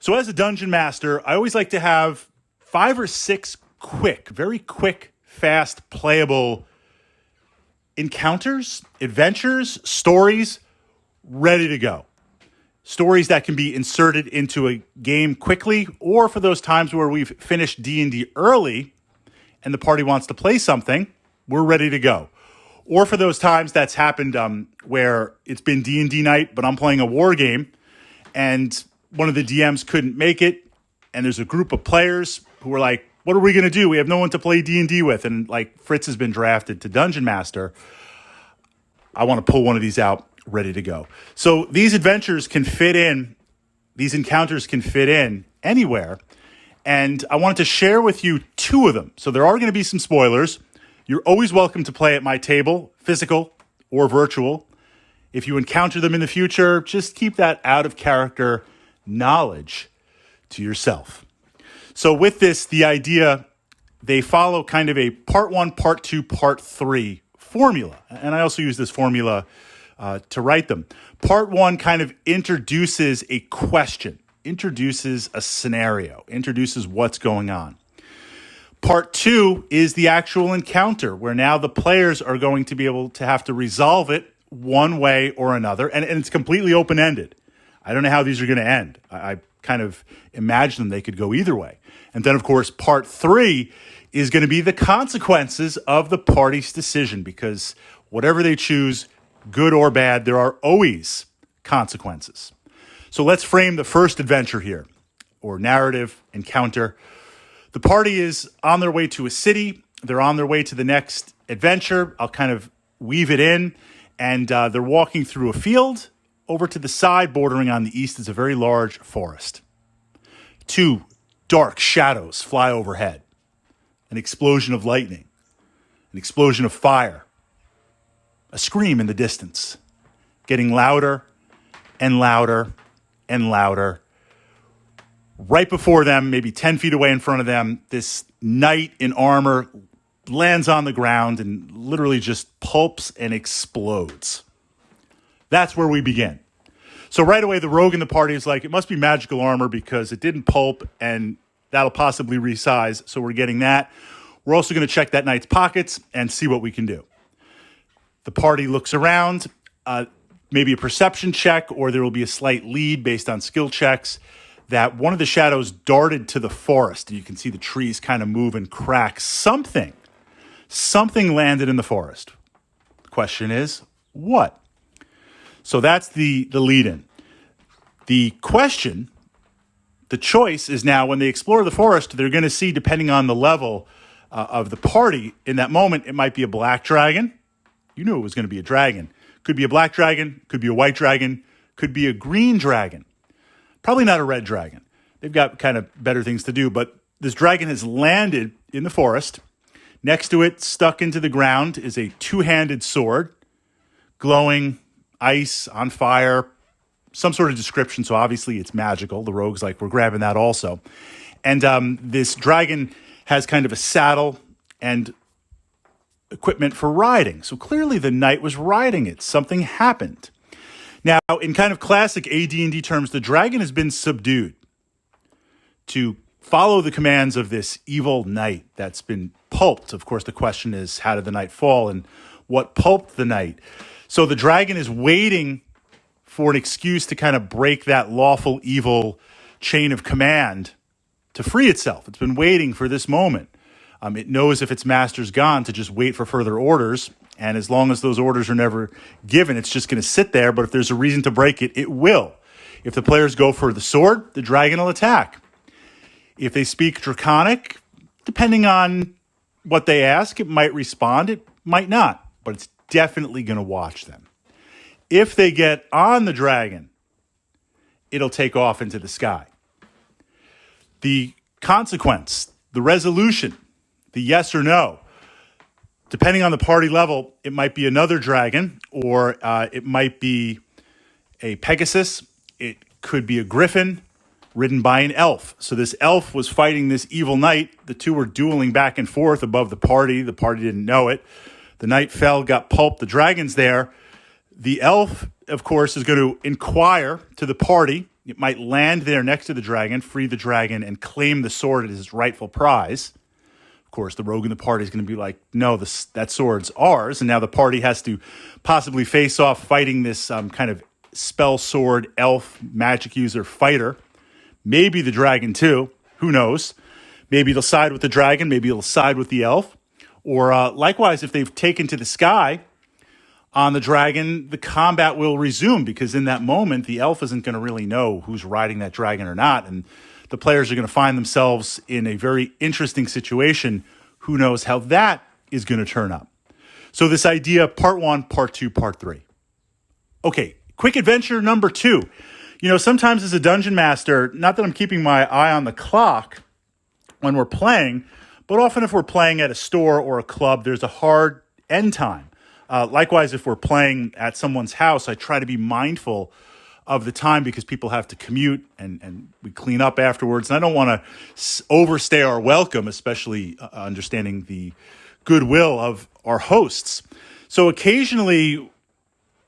So as a dungeon master, I always like to have 5 or 6 very quick, fast, playable encounters, adventures, stories ready to go. Stories that can be inserted into a game quickly, or for those times where we've finished D&D early and the party wants to play something, we're ready to go. Or for those times that's happened where it's been D&D night, but I'm playing a war game and one of the DMs couldn't make it, and there's a group of players who are like, what are we going to do? We have no one to play D&D with. And like Fritz has been drafted to Dungeon Master. I want to pull one of these out ready to go. So these adventures can fit in, these encounters can fit in anywhere. And I wanted to share with you 2 of them. So there are going to be some spoilers. You're always welcome to play at my table, physical or virtual. If you encounter them in the future, just keep that out of character knowledge to yourself. So with this, the idea, they follow kind of a part 1, part 2, part 3 formula. And I also use this formula to write them. Part 1 kind of introduces a question, introduces a scenario, introduces what's going on. Part 2 is the actual encounter, where now the players are going to be able to have to resolve it one way or another. And it's completely open-ended. I don't know how these are going to end. I kind of imagine they could go either way. And then, of course, part 3 is going to be the consequences of the party's decision, because whatever they choose, good or bad, there are always consequences. So let's frame the first adventure here, or narrative encounter. The party is on their way to a city. They're on their way to the next adventure. I'll kind of weave it in. And they're walking through a field. Over to the side, bordering on the east, is a very large forest. 2 dark shadows fly overhead. An explosion of lightning. An explosion of fire. A scream in the distance. Getting louder and louder and louder. Right before them, maybe 10 feet away in front of them, this knight in armor lands on the ground and literally just pulps and explodes. That's where we begin. So right away, the rogue in the party is like, it must be magical armor because it didn't pulp and that'll possibly resize. So we're getting that. We're also going to check that knight's pockets and see what we can do. The party looks around, maybe a perception check, or there will be a slight lead based on skill checks, that one of the shadows darted to the forest. And you can see the trees kind of move and crack. Something landed in the forest. The question is, what? So that's the lead-in. The question, the choice is now when they explore the forest, they're going to see, depending on the level of the party, in that moment, it might be a black dragon. You knew it was going to be a dragon. Could be a black dragon, could be a white dragon, could be a green dragon. Probably not a red dragon. They've got kind of better things to do, but this dragon has landed in the forest. Next to it, stuck into the ground, is a 2-handed sword, glowing, ice, on fire, some sort of description, so obviously it's magical. The rogue's like, we're grabbing that also. And this dragon has kind of a saddle and equipment for riding. So clearly the knight was riding it. Something happened. Now, in kind of classic AD&D terms, the dragon has been subdued to follow the commands of this evil knight that's been pulped. Of course, the question is, how did the knight fall and what pulped the knight? So the dragon is waiting for an excuse to kind of break that lawful evil chain of command to free itself. It's been waiting for this moment. It knows if its master's gone to just wait for further orders. And as long as those orders are never given, it's just going to sit there. But if there's a reason to break it, it will. If the players go for the sword, the dragon will attack. If they speak Draconic, depending on what they ask, it might respond, it might not. But it's definitely going to watch them. If they get on the dragon, it'll take off into the sky. The consequence, the resolution, the yes or no, depending on the party level, it might be another dragon, or it might be a Pegasus. It could be a griffin ridden by an elf. So this elf was fighting this evil knight. The two were dueling back and forth above the party. The party didn't know it. The knight fell, got pulped. The dragon's there. The elf, of course, is going to inquire to the party, It might land there next to the dragon, free the dragon, and claim the sword as his rightful prize. Of course, the rogue in the party is going to be like, no, that sword's ours. And now the party has to possibly face off fighting this kind of spell sword, elf, magic user fighter. Maybe the dragon too. Who knows? Maybe they'll side with the dragon. Maybe they'll side with the elf. Or likewise, if they've taken to the sky on the dragon, the combat will resume, because in that moment, the elf isn't going to really know who's riding that dragon or not. And the players are going to find themselves in a very interesting situation. Who knows how that is going to turn up? So this idea, part 1, part 2, part 3. Okay, quick adventure number 2. Sometimes as a dungeon master, not that I'm keeping my eye on the clock when we're playing, but often if we're playing at a store or a club, there's a hard end time. Likewise, if we're playing at someone's house, I try to be mindful of the time, because people have to commute and we clean up afterwards. And I don't want to overstay our welcome, especially understanding the goodwill of our hosts. So occasionally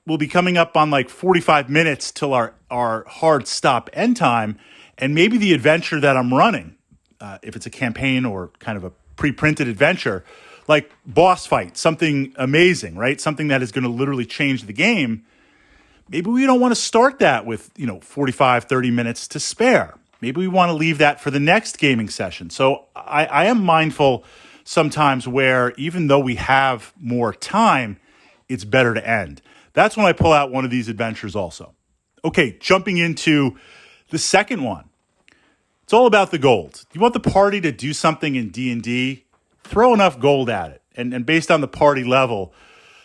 we'll be coming up on like 45 minutes till our hard stop end time. And maybe the adventure that I'm running, if it's a campaign or kind of a pre-printed adventure, like boss fight, something amazing, right? Something that is going to literally change the game. Maybe we don't want to start that with, 45, 30 minutes to spare. Maybe we want to leave that for the next gaming session. So I am mindful sometimes where, even though we have more time, it's better to end. That's when I pull out one of these adventures also. Okay, jumping into the second one. It's all about the gold. You want the party to do something in D&D, throw enough gold at it. And based on the party level,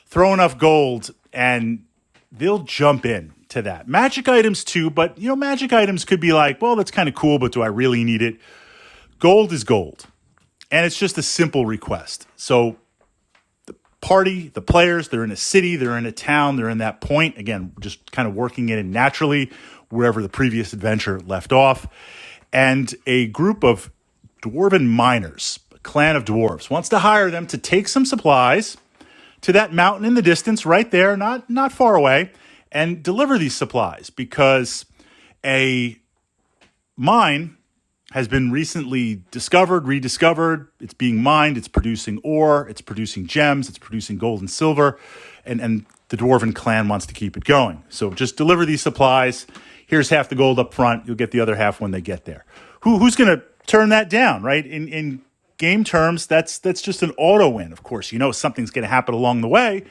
throw enough gold and they'll jump in to that. Magic items too, but magic items could be like, well, that's kind of cool, but do I really need it? Gold is gold. And it's just a simple request. So the party, the players, they're in a city, they're in a town, they're in that point. Again, just kind of working it in naturally wherever the previous adventure left off. And a group of dwarven miners, a clan of dwarves, wants to hire them to take some supplies to that mountain in the distance right there, not far away, and deliver these supplies, because a mine has been recently discovered, rediscovered. It's being mined, it's producing ore, it's producing gems, it's producing gold and silver, and the dwarven clan wants to keep it going. So just deliver these supplies. Here's half the gold up front. You'll get the other half when they get there. Who's going to turn that down, right? In game terms, that's just an auto win. Of course, something's going to happen along the way,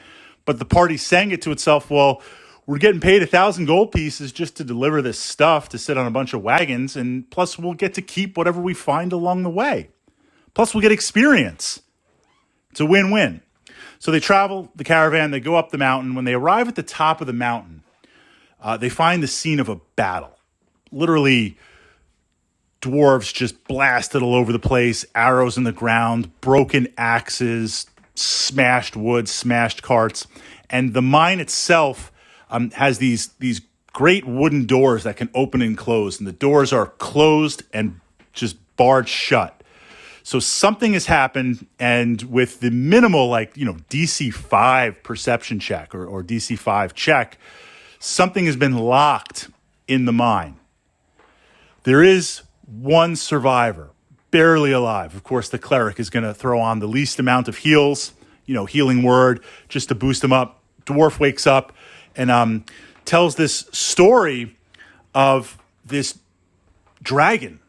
but the party's saying it to itself, well, we're getting paid 1,000 gold pieces just to deliver this stuff to sit on a bunch of wagons, and plus we'll get to keep whatever we find along the way. Plus we'll get experience. It's a win-win. So they travel the caravan, they go up the mountain. When they arrive at the top of the mountain, they find the scene of a battle. Literally, dwarves just blasted all over the place, arrows in the ground, broken axes, smashed wood, smashed carts. And the mine itself has these great wooden doors that can open and close. And the doors are closed and just barred shut. So something has happened, and with the minimal, DC 5 perception check or DC 5 check, something has been locked in the mine. There is one survivor, barely alive. Of course, the cleric is going to throw on the least amount of heals, healing word, just to boost him up. Dwarf wakes up and tells this story of this dragon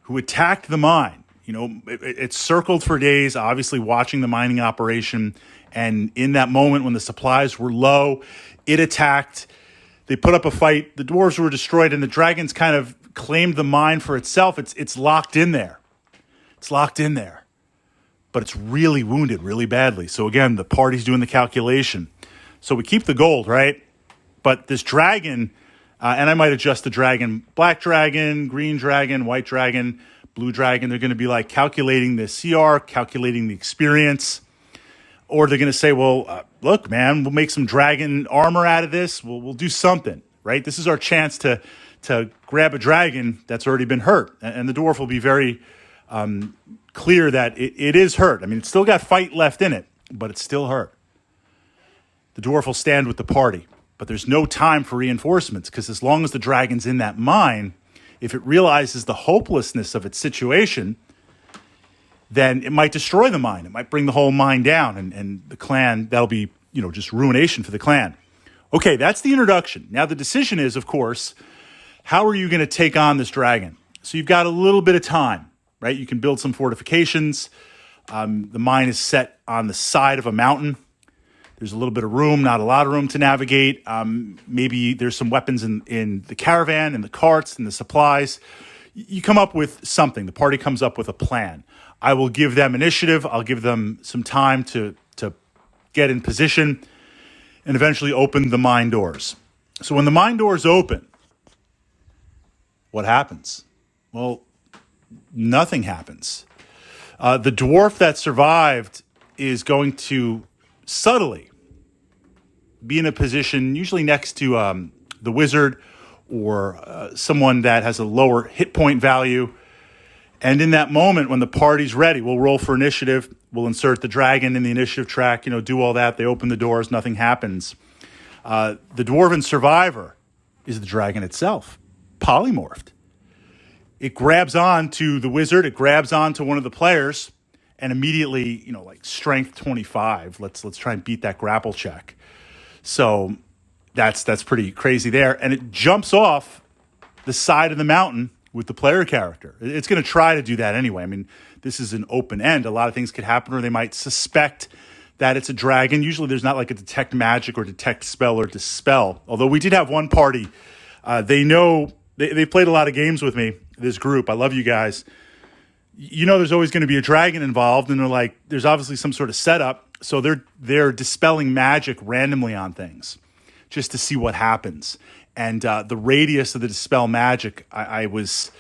who attacked the mine. It circled for days, obviously watching the mining operation. And in that moment when the supplies were low, it attacked. They put up a fight. The dwarves were destroyed, and the dragons kind of claimed the mine for itself. It's locked in there. It's locked in there. But it's really wounded really badly. So again, the party's doing the calculation. So we keep the gold, right? But this dragon, and I might adjust the dragon, black dragon, green dragon, white dragon, blue dragon, they're going to be like calculating the CR, calculating the experience. Or they're going to say, well, look, man, we'll make some dragon armor out of this. We'll do something, right? This is our chance to grab a dragon that's already been hurt. And the dwarf will be very clear that it is hurt. I mean, it's still got fight left in it, but it's still hurt. The dwarf will stand with the party. but there's no time for reinforcements, because as long as the dragon's in that mine, if it realizes the hopelessness of its situation, then it might destroy the mine. It might bring the whole mine down, and the clan, that'll be, just ruination for the clan. Okay, that's the introduction. Now the decision is, of course, how are you going to take on this dragon? So you've got a little bit of time, right? You can build some fortifications. The mine is set on the side of a mountain. There's a little bit of room, not a lot of room to navigate. Maybe there's some weapons in the caravan, and the carts, and the supplies. You come up with something. The party comes up with a plan. I will give them initiative. I'll give them some time to get in position and eventually open the mine doors. So when the mine doors open, what happens? Well, nothing happens. The dwarf that survived is going to subtly be in a position, usually next to the wizard or someone that has a lower hit point value. And in that moment, when the party's ready, we'll roll for initiative. We'll insert the dragon in the initiative track, do all that. They open the doors, nothing happens. The dwarven survivor is the dragon itself, polymorphed. It grabs on to the wizard. It grabs on to one of the players, and immediately, like strength 25. Let's try and beat that grapple check. So that's pretty crazy there. And it jumps off the side of the mountain with the player character. It's going to try to do that anyway. I mean, this is an open end. A lot of things could happen, or they might suspect that it's a dragon. Usually there's not like a detect magic or detect spell or dispel. Although we did have one party. They played a lot of games with me, this group. I love you guys. There's always going to be a dragon involved, and they're like, there's obviously some sort of setup. So they're dispelling magic randomly on things just to see what happens. And the radius of the dispel magic, I was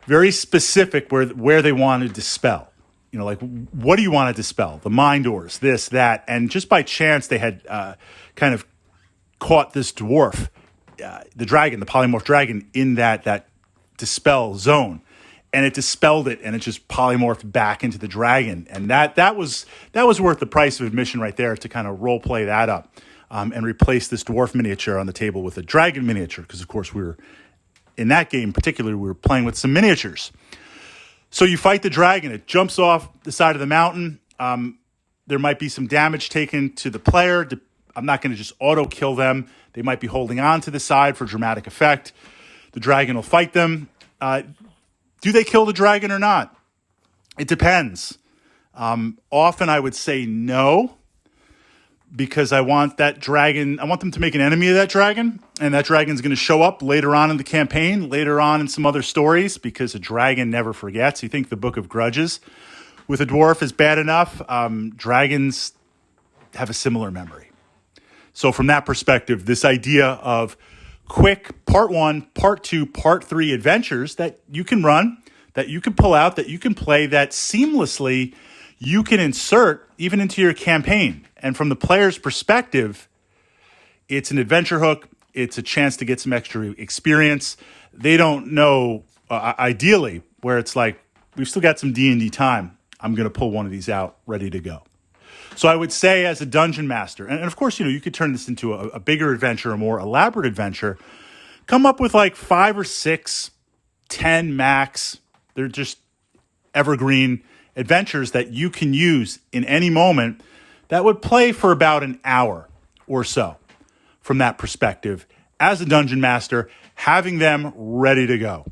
very specific where they wanted to dispel. Like, what do you want to dispel? The mine doors, this, that. And just by chance, they had kind of caught this dwarf, the dragon, the polymorph dragon, in that dispel zone. And it dispelled it, and it just polymorphed back into the dragon. And that was worth the price of admission right there, to kind of role play that up. And replace this dwarf miniature on the table with a dragon miniature, because, of course, in that game particularly, we were playing with some miniatures. So you fight the dragon. It jumps off the side of the mountain. There might be some damage taken to the player. I'm not going to just auto-kill them. They might be holding on to the side for dramatic effect. The dragon will fight them. Do they kill the dragon or not? It depends. Often I would say no, because I want them to make an enemy of that dragon, and that dragon's going to show up later on in the campaign, later on in some other stories, because a dragon never forgets. You think the Book of Grudges with a dwarf is bad enough? Dragons have a similar memory. So from that perspective, this idea of quick part 1, part 2, part 3 adventures that you can run, that you can pull out, that you can play, that seamlessly you can insert even into your campaign. And from the player's perspective, it's an adventure hook. It's a chance to get some extra experience. They don't know, ideally, where it's like, we've still got some D&D time. I'm going to pull one of these out, ready to go. So I would say, as a dungeon master, and of course, you could turn this into a bigger adventure, a more elaborate adventure, come up with like 5 or 6, 10 max. They're just evergreen adventures that you can use in any moment, that would play for about an hour or so. From that perspective, as a dungeon master, having them ready to go.